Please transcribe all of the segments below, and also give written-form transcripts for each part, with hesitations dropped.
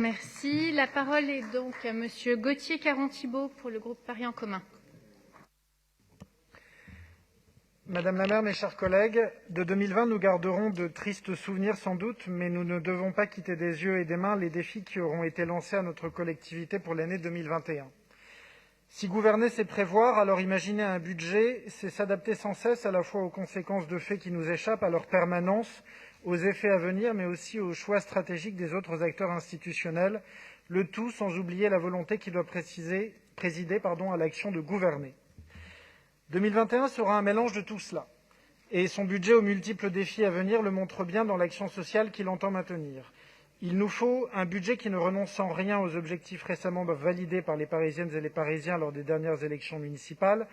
Merci. La parole est donc à Monsieur Gauthier-Caron-Thibault pour le groupe Paris en commun. Madame la maire, mes chers collègues, de 2020, nous garderons de tristes souvenirs sans doute, mais nous ne devons pas quitter des yeux et des mains les défis qui auront été lancés à notre collectivité pour l'année 2021. Si gouverner, c'est prévoir, alors imaginer un budget, c'est s'adapter sans cesse à la fois aux conséquences de faits qui nous échappent, à leur permanence, aux effets à venir, mais aussi aux choix stratégiques des autres acteurs institutionnels, le tout sans oublier la volonté qui doit présider à l'action de gouverner. 2021 sera un mélange de tout cela, et son budget aux multiples défis à venir le montre bien dans l'action sociale qu'il entend maintenir. Il nous faut un budget qui ne renonce en rien aux objectifs récemment validés par les Parisiennes et les Parisiens lors des dernières élections municipales,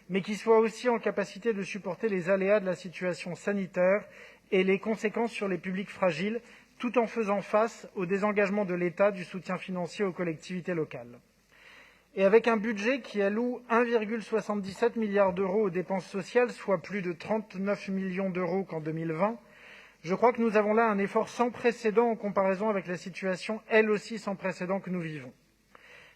mais qui soit aussi en capacité de supporter les aléas de la situation sanitaire et les conséquences sur les publics fragiles, tout en faisant face au désengagement de l'État du soutien financier aux collectivités locales. Et avec un budget qui alloue 1,77 milliard d'euros aux dépenses sociales, soit plus de 39 millions d'euros qu'en 2020, je crois que nous avons là un effort sans précédent en comparaison avec la situation, elle aussi sans précédent, que nous vivons.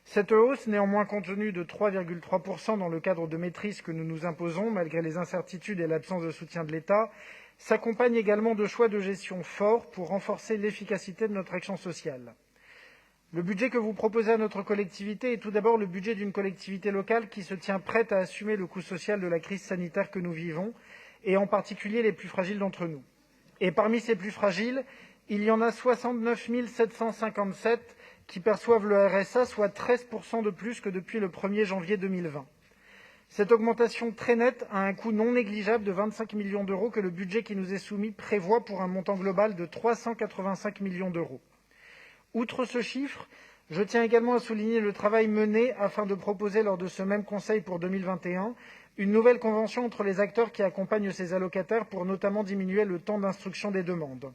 Cette hausse, néanmoins contenue de 3,3% dans le cadre de maîtrise que nous nous imposons, malgré les incertitudes et l'absence de soutien de l'État, s'accompagne également de choix de gestion forts pour renforcer l'efficacité de notre action sociale. Le budget que vous proposez à notre collectivité est tout d'abord le budget d'une collectivité locale qui se tient prête à assumer le coût social de la crise sanitaire que nous vivons, et en particulier les plus fragiles d'entre nous. Et parmi ces plus fragiles, il y en a 69 757 qui perçoivent le RSA, soit 13% de plus que depuis le 1er janvier 2020. Cette augmentation très nette a un coût non négligeable de 25 millions d'euros que le budget qui nous est soumis prévoit pour un montant global de 385 millions d'euros. Outre ce chiffre, je tiens également à souligner le travail mené afin de proposer lors de ce même conseil pour 2021 une nouvelle convention entre les acteurs qui accompagnent ces allocataires pour notamment diminuer le temps d'instruction des demandes.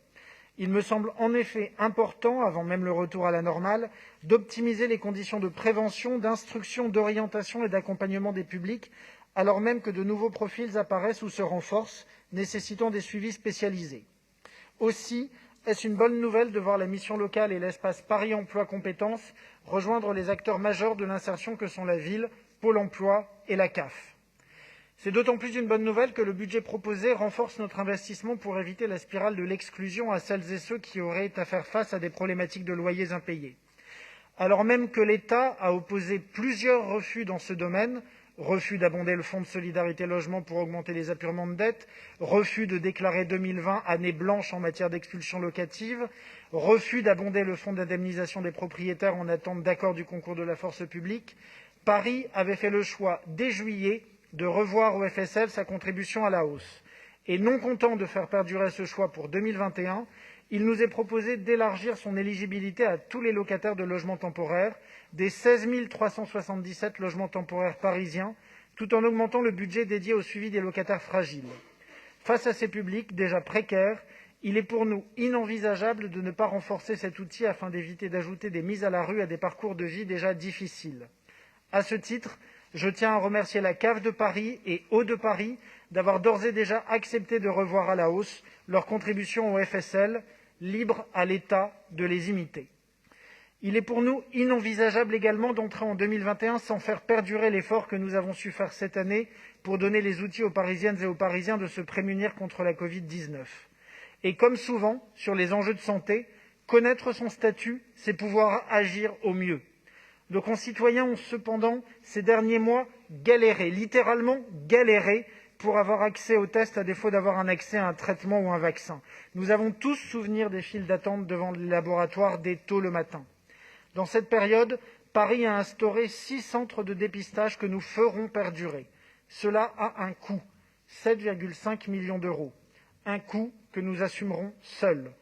Il me semble en effet important, avant même le retour à la normale, d'optimiser les conditions de prévention, d'instruction, d'orientation et d'accompagnement des publics, alors même que de nouveaux profils apparaissent ou se renforcent, nécessitant des suivis spécialisés. Aussi, est-ce une bonne nouvelle de voir la mission locale et l'espace Paris Emploi Compétences rejoindre les acteurs majeurs de l'insertion que sont la ville, Pôle emploi et la CAF. C'est d'autant plus une bonne nouvelle que le budget proposé renforce notre investissement pour éviter la spirale de l'exclusion à celles et ceux qui auraient à faire face à des problématiques de loyers impayés. Alors même que l'État a opposé plusieurs refus dans ce domaine, refus d'abonder le fonds de solidarité logement pour augmenter les apurements de dette, refus de déclarer 2020 année blanche en matière d'expulsion locative, refus d'abonder le fonds d'indemnisation des propriétaires en attente d'accord du concours de la force publique, Paris avait fait le choix, dès juillet, de revoir au FSL sa contribution à la hausse. Et non content de faire perdurer ce choix pour 2021, il nous est proposé d'élargir son éligibilité à tous les locataires de logements temporaires, des 16 377 logements temporaires parisiens, tout en augmentant le budget dédié au suivi des locataires fragiles. Face à ces publics déjà précaires, il est pour nous inenvisageable de ne pas renforcer cet outil afin d'éviter d'ajouter des mises à la rue à des parcours de vie déjà difficiles. À ce titre, je tiens à remercier la CAF de Paris et Eaux de Paris d'avoir d'ores et déjà accepté de revoir à la hausse leur contribution au FSL, libre à l'État de les imiter. Il est pour nous inenvisageable également d'entrer en 2021 sans faire perdurer l'effort que nous avons su faire cette année pour donner les outils aux Parisiennes et aux Parisiens de se prémunir contre la Covid-19. Et comme souvent, sur les enjeux de santé, connaître son statut, c'est pouvoir agir au mieux. Nos concitoyens ont cependant, ces derniers mois, galéré, littéralement galéré, pour avoir accès aux tests à défaut d'avoir un accès à un traitement ou un vaccin. Nous avons tous souvenir des files d'attente devant les laboratoires dès tôt le matin. Dans cette période, Paris a instauré 6 centres de dépistage que nous ferons perdurer. Cela a un coût, 7,5 millions d'euros. Un coût que nous assumerons seuls.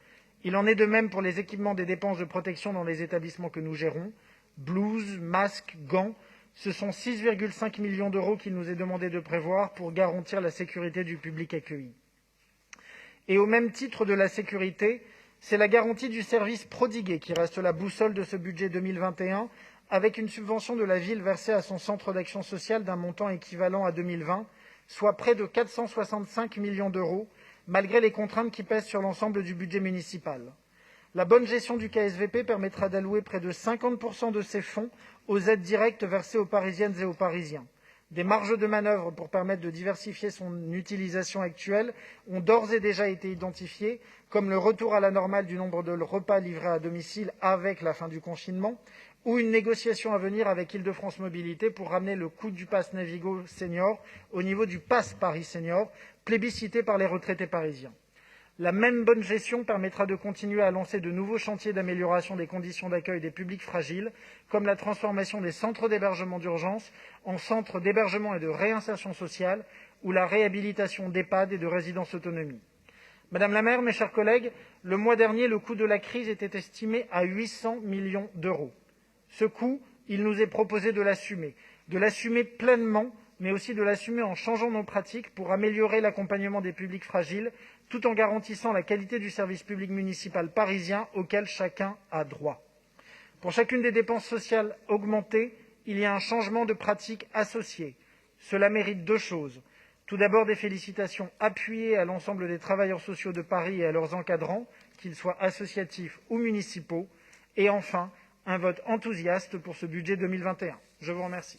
Il en est de même pour les équipements des dépenses de protection dans les établissements que nous gérons. Blouses, masques, gants, ce sont 6,5 millions d'euros qu'il nous est demandé de prévoir pour garantir la sécurité du public accueilli. Et au même titre de la sécurité, c'est la garantie du service prodigué qui reste la boussole de ce budget 2021, avec une subvention de la ville versée à son centre d'action sociale d'un montant équivalent à 2020, soit près de 465 millions d'euros, malgré les contraintes qui pèsent sur l'ensemble du budget municipal. La bonne gestion du KSVP permettra d'allouer près de 50% de ces fonds aux aides directes versées aux Parisiennes et aux Parisiens. Des marges de manœuvre pour permettre de diversifier son utilisation actuelle ont d'ores et déjà été identifiées, comme le retour à la normale du nombre de repas livrés à domicile avec la fin du confinement, ou une négociation à venir avec Île-de-France Mobilité pour ramener le coût du pass Navigo Senior au niveau du pass Paris Senior, plébiscité par les retraités parisiens. La même bonne gestion permettra de continuer à lancer de nouveaux chantiers d'amélioration des conditions d'accueil des publics fragiles, comme la transformation des centres d'hébergement d'urgence en centres d'hébergement et de réinsertion sociale, ou la réhabilitation d'EHPAD et de résidences autonomie. Madame la maire, mes chers collègues, le mois dernier, le coût de la crise était estimé à 800 millions d'euros. Ce coût, il nous est proposé de l'assumer pleinement, mais aussi de l'assumer en changeant nos pratiques pour améliorer l'accompagnement des publics fragiles, tout en garantissant la qualité du service public municipal parisien auquel chacun a droit. Pour chacune des dépenses sociales augmentées, il y a un changement de pratique associé. Cela mérite 2 choses. Tout d'abord, des félicitations appuyées à l'ensemble des travailleurs sociaux de Paris et à leurs encadrants, qu'ils soient associatifs ou municipaux. Et enfin, un vote enthousiaste pour ce budget 2021. Je vous remercie.